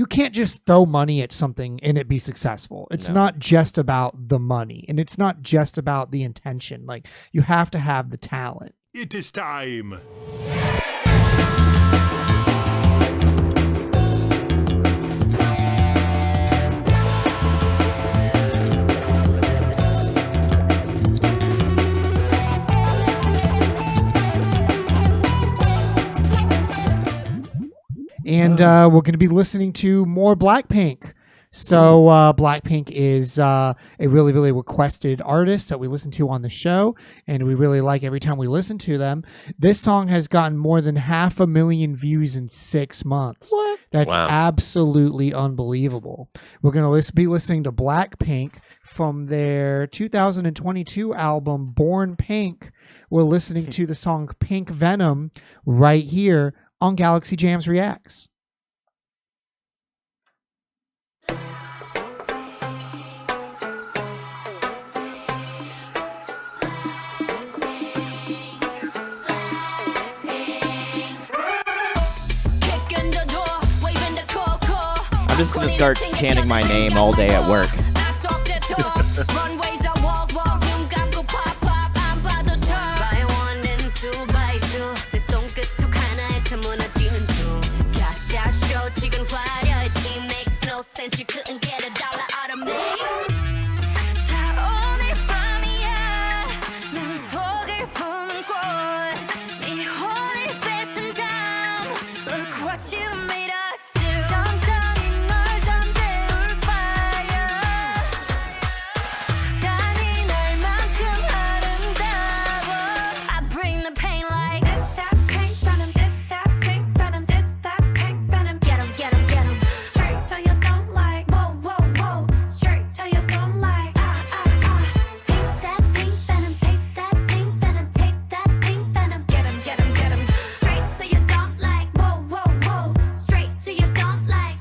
you can't just throw money at something and it be successful. It's not just about the money, and it's not just about the intention. Like, you have to have the talent. It is time. And we're going to be listening to more BLACKPINK. So BLACKPINK is a really, really requested artist that we listen to on the show, and we really like every time we listen to them. This song has gotten more than 500,000 views in 6 months. What? That's absolutely unbelievable. We're going to be listening to BLACKPINK from their 2022 album, Born Pink. We're listening to the song Pink Venom right here on Galaxy Jams Reacts. I'm just gonna start chanting my name all day at work. Since you couldn't get $1 out of me. Look what you made us do. 천천히 널 잠재울 fire. 잔인할만큼 아름다워. I bring the pain like this. That pink venom, this that pink venom, this that pink venom. Get 'em, get 'em, get 'em. Straight till you don't like. Whoa, whoa, whoa. Straight till you don't like. Taste that pink venom, taste that pink venom, taste that pink venom. Get 'em, get 'em, get 'em. Straight till you don't like. Whoa, whoa, whoa. Straight till you don't like.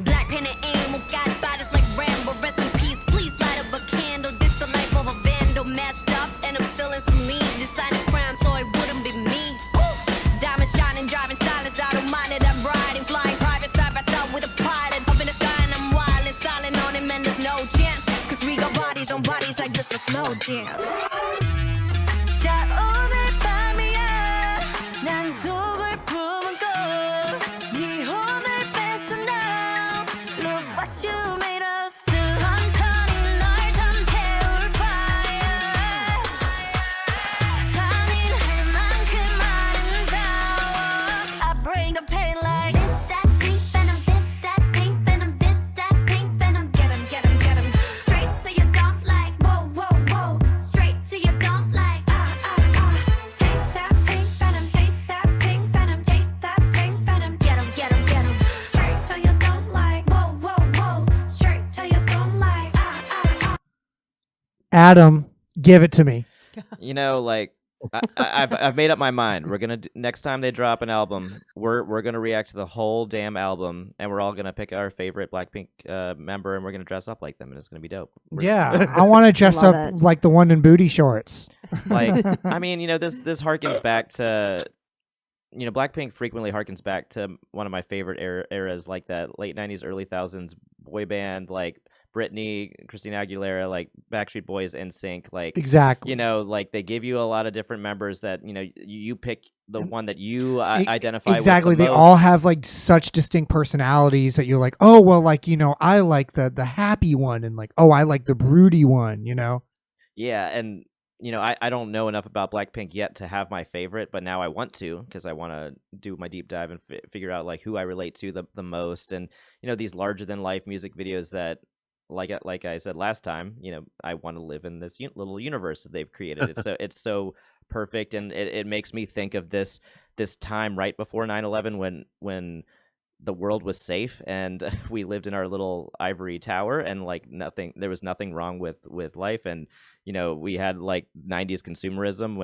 Black pen and aim, got bodies like Rambo. Rest in peace, please light up a candle. This the life of a vandal, messed up, and I'm still in some lean. Decided crime, so it wouldn't be me. Diamond shining, driving silence, I don't mind it. I'm riding, flying private side by side with a pilot. Up in the sky and I'm wild and silent on him, and there's no chance. Cause we got bodies on bodies like just a slow dance. 자, 오늘 밤이야. 난 속을 품은 꽃. 네 혼을 뺏은 나. Look what you made us do. 천천히 널 잠재울 fire. 잔인할 만큼 아름다워. I bring the pain like this, that pink venom, this, that pink venom, this, that pink venom. Get 'em, get 'em, get 'em. Straight till you don't like. Whoa, whoa, whoa. Straight till you don't like. Taste that pink venom, taste that pink venom, taste that pink venom. Get 'em, get 'em, get 'em. Straight till you don't like. Whoa, whoa, whoa. Straight till you don't like. Adam, give it to me. You know, like I've made up my mind. We're gonna next time they drop an album, we're gonna react to the whole damn album, and we're all gonna pick our favorite BLACKPINK member, and we're gonna dress up like them, and it's gonna be dope. Yeah, I want to dress Love up it. like the one in booty shorts. Like, I mean, you know, this harkens back to, you know, BLACKPINK frequently harkens back to one of my favorite eras, like that late 90s, early 2000s boy band, like Britney, Christina Aguilera, like Backstreet Boys, NSYNC, like Exactly. you know, like they give you a lot of different members that, you know, you pick the one that you identify Exactly. with the They most. all have like such distinct personalities that you're like, oh, well, like, you know, I like the happy one, and like, oh, I like the broody one, you know? Yeah, and you know, I don't know enough about BLACKPINK yet to have my favorite, but now I want to, because I want to do my deep dive and figure out like who I relate to the most, and you know, these larger than life music videos that, like I said last time, you know, I want to live in this little universe that they've created. It's so perfect, and it makes me think of this time right before 9/11 when the world was safe and we lived in our little ivory tower, and like there was nothing wrong with life, and you know, we had like 90s consumerism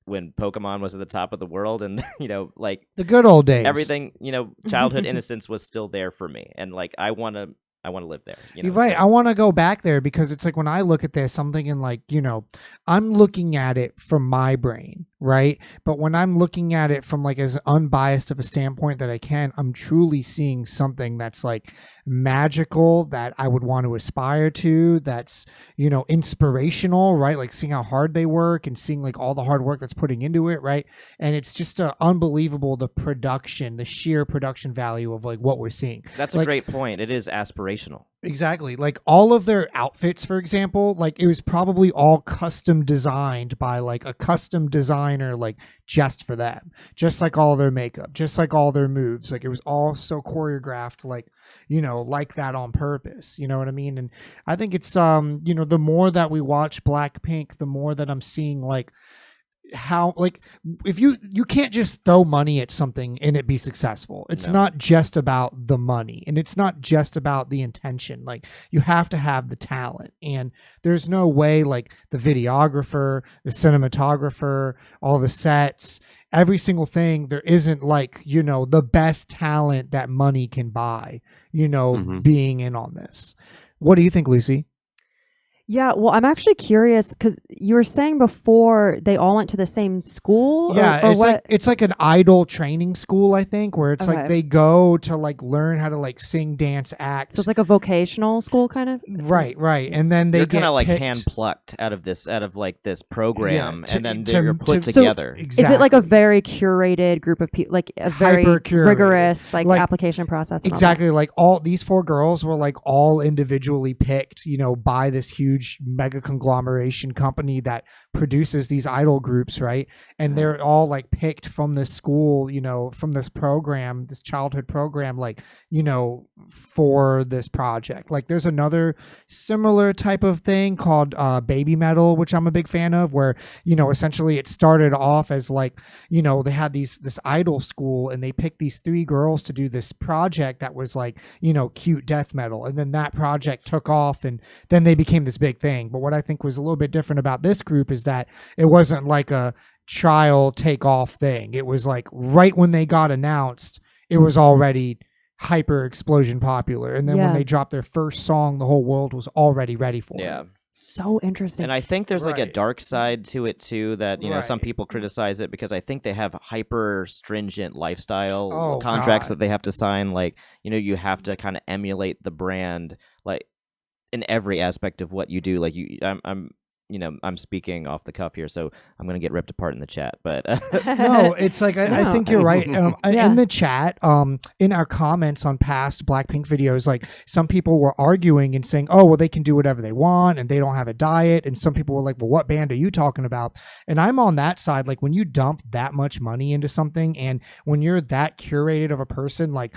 when Pokemon was at the top of the world, and you know, like The good old days. everything, you know, childhood innocence was still there for me, and like I want to live there. You know, You're right. so- I want to go back there, because it's like when I look at this, I'm thinking like, you know, I'm looking at it from my brain, right? But when I'm looking at it from like as unbiased of a standpoint that I can, I'm truly seeing something that's like magical that I would want to aspire to, that's, you know, inspirational, right? Like seeing how hard they work and seeing like all the hard work that's putting into it, right? And it's just unbelievable, the production, the sheer production value of like what we're seeing. That's Like, a great point. It is aspirational. exactly. Like all of their outfits, for example, like it was probably all custom designed by like a custom designer, like just for them, just like all their makeup, just like all their moves. Like it was all so choreographed, like, you know, like that on purpose. You know what I mean? And I think it's, you know, the more that we watch Blackpink, the more that I'm seeing like how, like, if you can't just throw money at something and it be successful. It's No. not just about the money, and it's not just about the intention. Like you have to have the talent, and there's no way like the videographer, the cinematographer, all the sets, every single thing, there isn't like, you know, the best talent that money can buy, you know, being in on this. What do you think, Lucy? Yeah, well, I'm actually curious because you were saying before they all went to the same school. Yeah, or it's what? like it's like an idol training school, I think, where it's Okay. like they go to like learn how to like sing, dance, act. So it's like a vocational school kind of. right, and then they You're get kind of like picked. hand plucked out of like this program, to- and then to- you're put to- together. Exactly. Is it like a very curated group of people, like a very Hyper-curated. rigorous like Like- application process? And all that? Exactly, like all these 4 girls were like all individually picked, you know, by this huge mega conglomeration company that produces these idol groups, right? And they're all like picked from this school, you know, from this program, this childhood program, like, you know, for this project. Like there's another similar type of thing called Baby Metal, which I'm a big fan of, where, you know, essentially it started off as like, you know, they had this idol school and they picked these 3 girls to do this project that was like, you know, cute death metal, and then that project took off and then they became this big thing. But what I think was a little bit different about this group is that it wasn't like a trial take off thing. It was like right when they got announced, it was already hyper explosion popular, and then when Yeah. they dropped their first song, the whole world was already ready for Yeah. it. So interesting. And I think there's like a Right. dark side to it too, that, you know, some Right. people criticize it because I think they have hyper stringent lifestyle Oh, contracts God. that they have to sign. Like, you know, you have to kind of emulate the brand, like in every aspect of what you do. Like I'm you know, I'm speaking off the cuff here, so I'm gonna get ripped apart in the chat. But No, it's like I No. think you're right. Yeah. In the chat, in our comments on past Blackpink videos, like some people were arguing and saying, "Oh, well, they can do whatever they want, and they don't have a diet." And some people were like, "Well, what band are you talking about?" And I'm on that side. Like when you dump that much money into something, and when you're that curated of a person, like.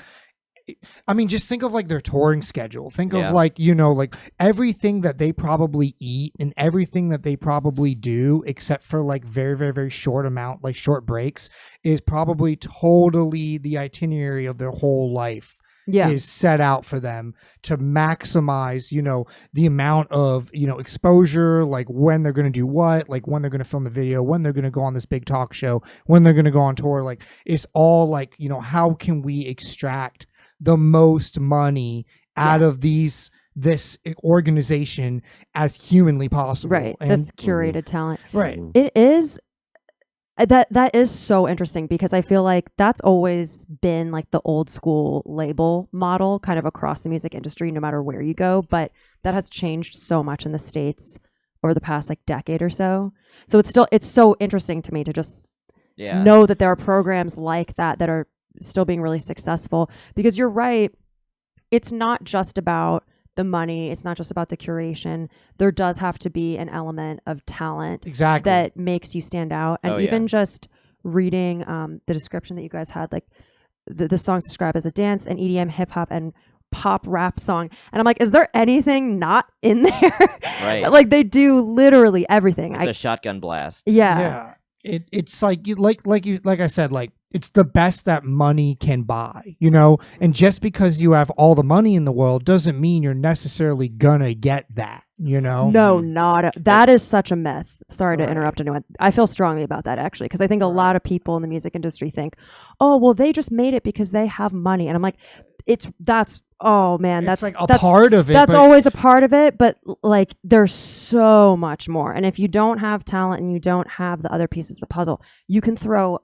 I mean, just think of like their touring schedule. Think Yeah. of like, you know, like everything that they probably eat and everything that they probably do, except for like very, very, very short amount, like short breaks, is probably totally the itinerary of their whole life. yeah. Is set out for them to maximize, you know, the amount of, you know, exposure, like when they're going to do what, like when they're going to film the video, when they're going to go on this big talk show, when they're going to go on tour. Like it's all like, you know, how can we extract the most money out of this organization as humanly possible? Right. And, This curated talent. right. It is that is so interesting because I feel like that's always been like the old school label model kind of across the music industry, no matter where you go. But that has changed so much in the States over the past like decade or so. So it's so interesting to me to just yeah, know that there are programs like that that are still being really successful, because you're right. It's not just about the money. It's not just about the curation. There does have to be an element of talent Exactly. that makes you stand out. And Oh, yeah. even just reading the description that you guys had, like the songs described as a dance and EDM, hip hop, and pop rap song. And I'm like, is there anything not in there? Right. Like they do literally everything. it's a shotgun blast. Yeah. It's like like I said, like it's the best that money can buy, you know. And just because you have all the money in the world doesn't mean you're necessarily gonna get that, you know. No, that is such a myth. Sorry to Right. interrupt anyone. I feel strongly about that actually, because I think a lot of people in the music industry think, oh, well, they just made it because they have money. And I'm like, that's Oh man, It's like a part of it. That's but always a part of it, but like there's so much more. And if you don't have talent and you don't have the other pieces of the puzzle, you can throw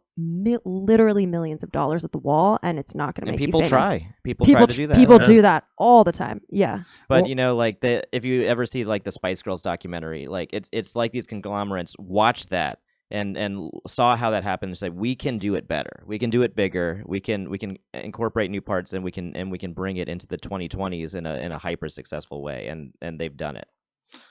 literally millions of dollars at the wall, and it's not going to And make people you famous. try. People try to do that. People do that all the time. Yeah. But Well- like if you ever see like the Spice Girls documentary, like it's like these conglomerates watched that and saw how that happened and say we can do it better, we can do it bigger, we can incorporate new parts, and we can bring it into the 2020s in a hyper successful way, and they've done it.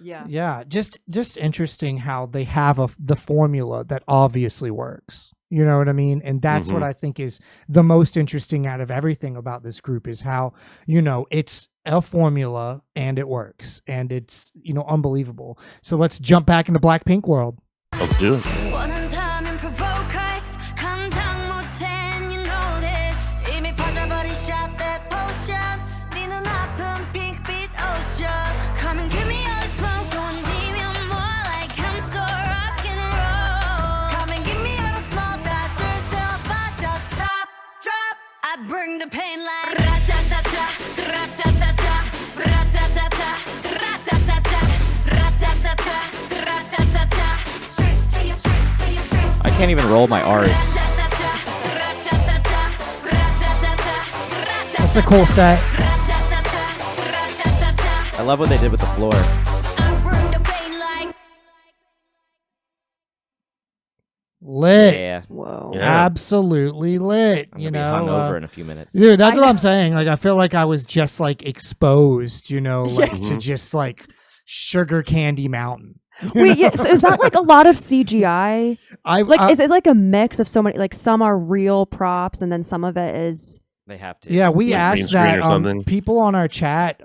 Yeah, just interesting how they have the formula that obviously works. You know what I mean? And that's what I think is the most interesting out of everything about this group is how, it's a formula and it works and it's, unbelievable. So let's jump back into Blackpink world. Let's do it. 원한 다면 provoke us 감당 못해 and you know this 이미 빠져버린 shot that potion 네 눈앞은 핑크빛 ocean Come and give me all the smoke don't leave me more like I'm so rock and roll Come and give me all the smoke that's yourself I just stop drop I bring the pain like ra-ta-ta-ta ra-ta-ta-ta ra-ta-ta-ta ra-ta-ta-ta ra-ta-ta-ta ra-ta-ta-ta I can't even roll my R's. That's a cool set. I love what they did with the floor. Lit. Yeah, Whoa. Yeah. Absolutely lit. I'm gonna be hungover in a few minutes. Dude, that's I what know. I'm saying. Like, I feel like I was just like exposed, to just like sugar candy mountain. Wait, yeah, so is that like a lot of CGI? Is it like a mix of so many? Like some are real props, and then some of it is. They have to. Yeah, we Like green asked screen that. or something? People on our chat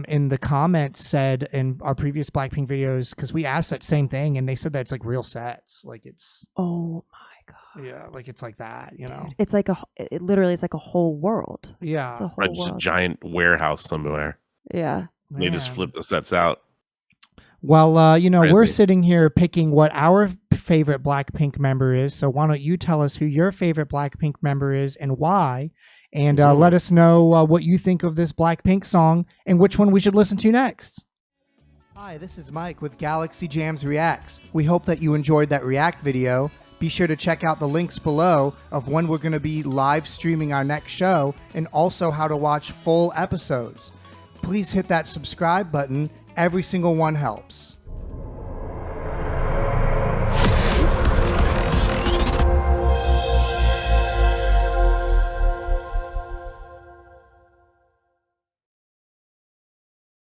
in the comments said in our previous Blackpink videos, because we asked that same thing, and they said that it's like real sets. Like it's, Oh my god! yeah, like it's like that, It's like it literally is like a whole world. Yeah. It's a whole Right, just a world. giant warehouse somewhere. Yeah. They just Man. flip the sets out. Well, we're Crazy. sitting here picking what our favorite Blackpink member is. So why don't you tell us who your favorite Blackpink member is and why? And let us know what you think of this Blackpink song and which one we should listen to next. Hi, this is Mike with Galaxy Jams Reacts. We hope that you enjoyed that React video. Be sure to check out the links below of when we're going to be live streaming our next show and also how to watch full episodes. Please hit that subscribe button. Every single one helps.